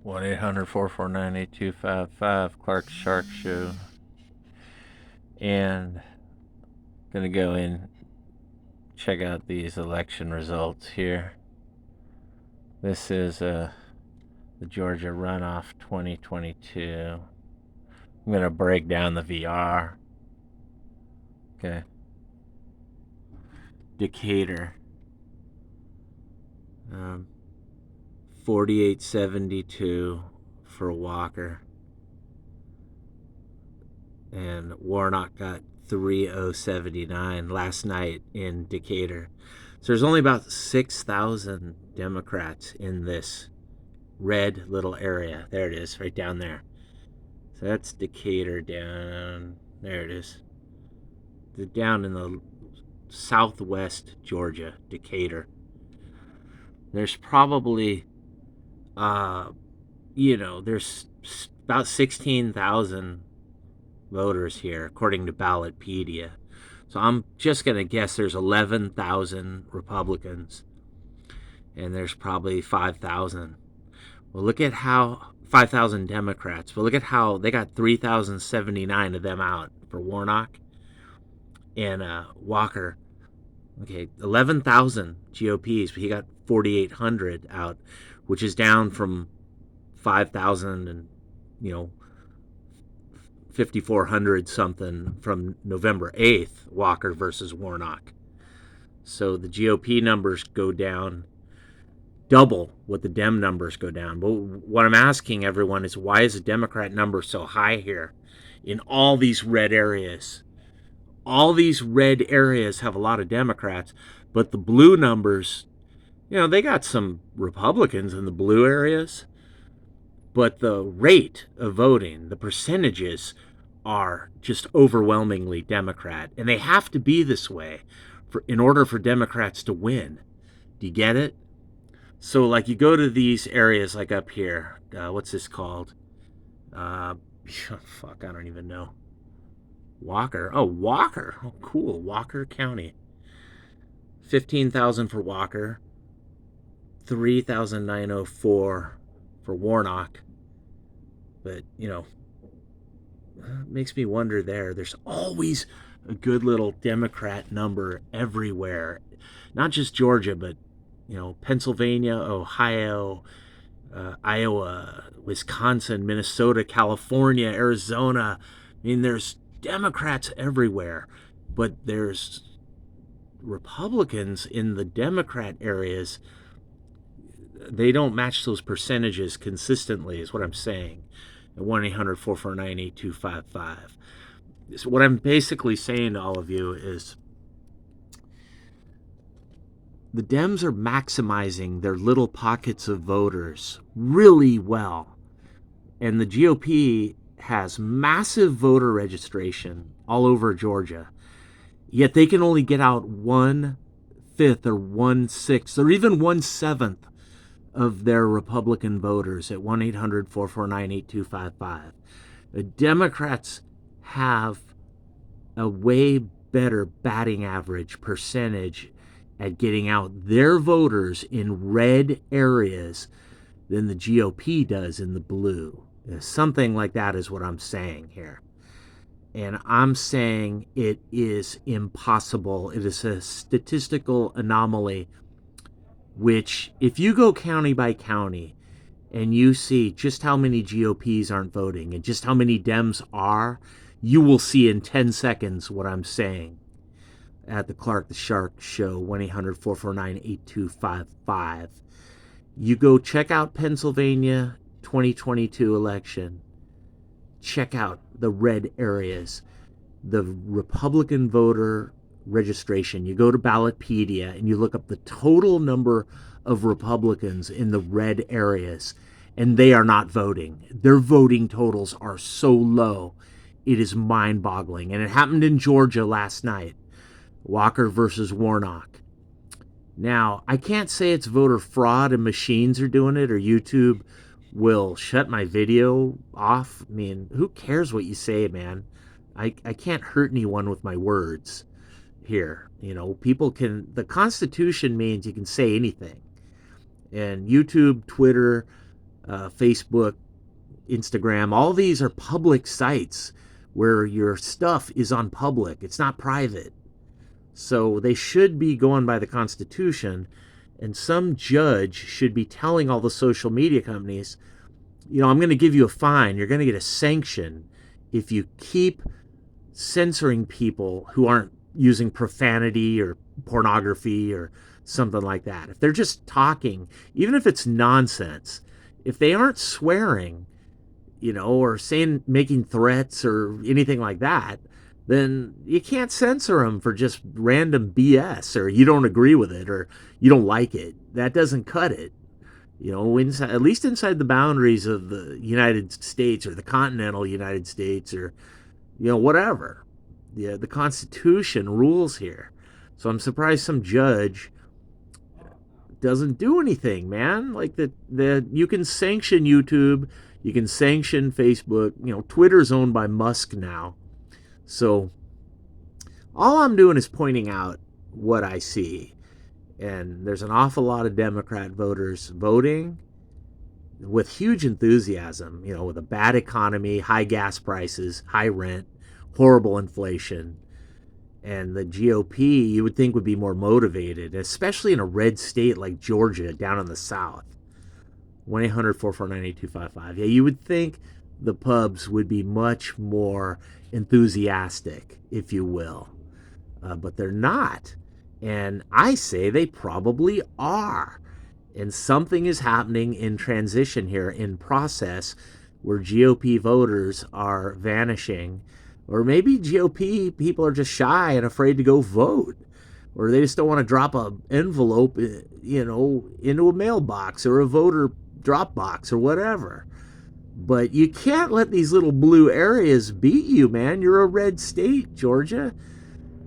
1-800-449-8255, Clark Shark Show. And gonna go in, check out these election results here. This is the Georgia runoff 2022. I'm gonna break down the VR. Okay. Decatur. 4872 for Walker. And Warnock got 3079 last night in Decatur. So there's only about 6,000 Democrats in this red little area. There it is, right down there. So that's Decatur down. There it is. They're down in the southwest Georgia, Decatur. There's probably, there's about 16,000 voters here, according to Ballotpedia. So I'm just going to guess there's 11,000 Republicans, and there's probably 5,000. Well, look at how 5,000 Democrats. But look at how they got 3,079 of them out for Warnock and Walker. Okay, 11,000 GOPs, but he got 4,800 out, which is down from 5,000 and 5,400 something from November 8th, Walker versus Warnock. So the GOP numbers go down double what the Dem numbers go down. But what I'm asking everyone is, why is the Democrat number so high here in all these red areas? All these red areas have a lot of Democrats, but the blue numbers, they got some Republicans in the blue areas, but the rate of voting, the percentages are just overwhelmingly Democrat, and they have to be this way in order for Democrats to win. Do you get it? So, like, you go to these areas like up here. What's this called? I don't even know. Walker. Oh, Walker. Oh, cool. Walker County. 15,000 for Walker. 3,904 for Warnock. But, it makes me wonder there. There's always a good little Democrat number everywhere. Not just Georgia, but, Pennsylvania, Ohio, Iowa, Wisconsin, Minnesota, California, Arizona. I mean, there's Democrats everywhere, but there's Republicans in the Democrat areas. They don't match those percentages consistently, is what I'm saying. At 1-800-449-8255. So what I'm basically saying to all of you is, the Dems are maximizing their little pockets of voters really well. And the GOP has massive voter registration all over Georgia. Yet they can only get out 1/5 or 1/6 or even 1/7 of their Republican voters at 1-800-449-8255. The Democrats have a way better batting average percentage at getting out their voters in red areas than the GOP does in the blue. Something like that is what I'm saying here. And I'm saying it is impossible. It is a statistical anomaly, which, if you go county by county and you see just how many GOPs aren't voting and just how many Dems are, you will see in 10 seconds what I'm saying. At the Clark the Shark Show, 1-800-449-8255. You go check out Pennsylvania 2022 election. Check out the red areas, the Republican voter registration. You go to Ballotpedia and you look up the total number of Republicans in the red areas, and they are not voting. Their voting totals are so low, it is mind-boggling. And it happened in Georgia last night. Walker versus Warnock. Now, I can't say it's voter fraud and machines are doing it, or YouTube will shut my video off. I mean, who cares what you say, man? I can't hurt anyone with my words here. People can, the Constitution means you can say anything. And YouTube, Twitter, Facebook, Instagram, all these are public sites where your stuff is on public. It's not private. So they should be going by the Constitution, and some judge should be telling all the social media companies, I'm going to give you a fine. You're going to get a sanction if you keep censoring people who aren't using profanity or pornography or something like that. If they're just talking, even if it's nonsense, if they aren't swearing, or making threats or anything like that, then you can't censor them for just random BS, or you don't agree with it, or you don't like it. That doesn't cut it. At least inside the boundaries of the United States, or the continental United States, or whatever. The Constitution rules here. So I'm surprised some judge doesn't do anything, man. Like that you can sanction YouTube, you can sanction Facebook. Twitter's owned by Musk now. So all I'm doing is pointing out what I see. And there's an awful lot of Democrat voters voting with huge enthusiasm, with a bad economy, high gas prices, high rent, horrible inflation. And the GOP, you would think, would be more motivated, especially in a red state like Georgia down in the South. 1-800-449-8255. Yeah, you would think the pubs would be much more enthusiastic, if you will. But they're not. And I say they probably are. And something is happening in transition here, in process, where GOP voters are vanishing. Or maybe GOP people are just shy and afraid to go vote. Or they just don't want to drop an envelope, into a mailbox or a voter drop box or whatever. But you can't let these little blue areas beat you, man. You're a red state, Georgia.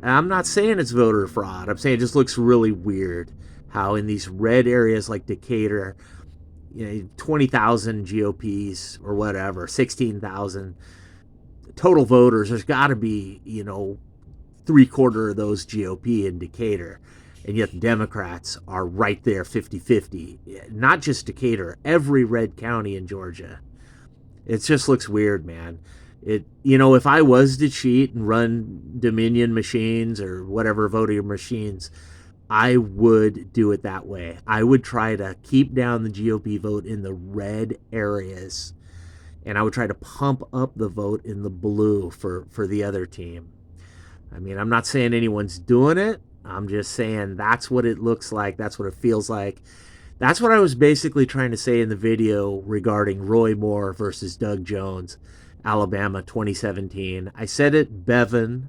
And I'm not saying it's voter fraud. I'm saying it just looks really weird how in these red areas like Decatur, 20,000 GOPs or whatever, 16,000 total voters. There's got to be, 3/4 of those GOP in Decatur. And yet the Democrats are right there, 50-50. Not just Decatur, every red county in Georgia. It just looks weird, man. If I was to cheat and run Dominion machines or whatever voting machines, I would do it that way. I would try to keep down the GOP vote in the red areas, and I would try to pump up the vote in the blue for the other team. I mean, I'm not saying anyone's doing it. I'm just saying that's what it looks like. That's what it feels like. That's what I was basically trying to say in the video regarding Roy Moore versus Doug Jones, Alabama 2017. I said it, Bevin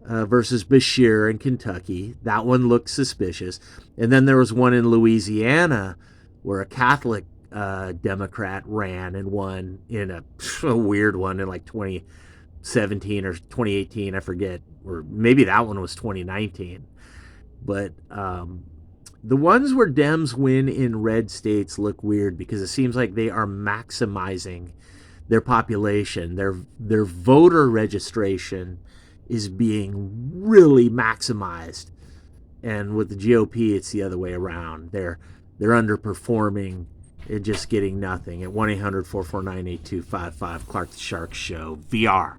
versus Beshear in Kentucky. That one looked suspicious. And then there was one in Louisiana where a Catholic Democrat ran and won in a weird one in like 2017 or 2018, I forget. Or maybe that one was 2019. But the ones where Dems win in red states look weird because it seems like they are maximizing their population. Their voter registration is being really maximized. And with the GOP, it's the other way around. They're underperforming and just getting nothing. At 1-800-449-8255, Clark the Shark Show, VR.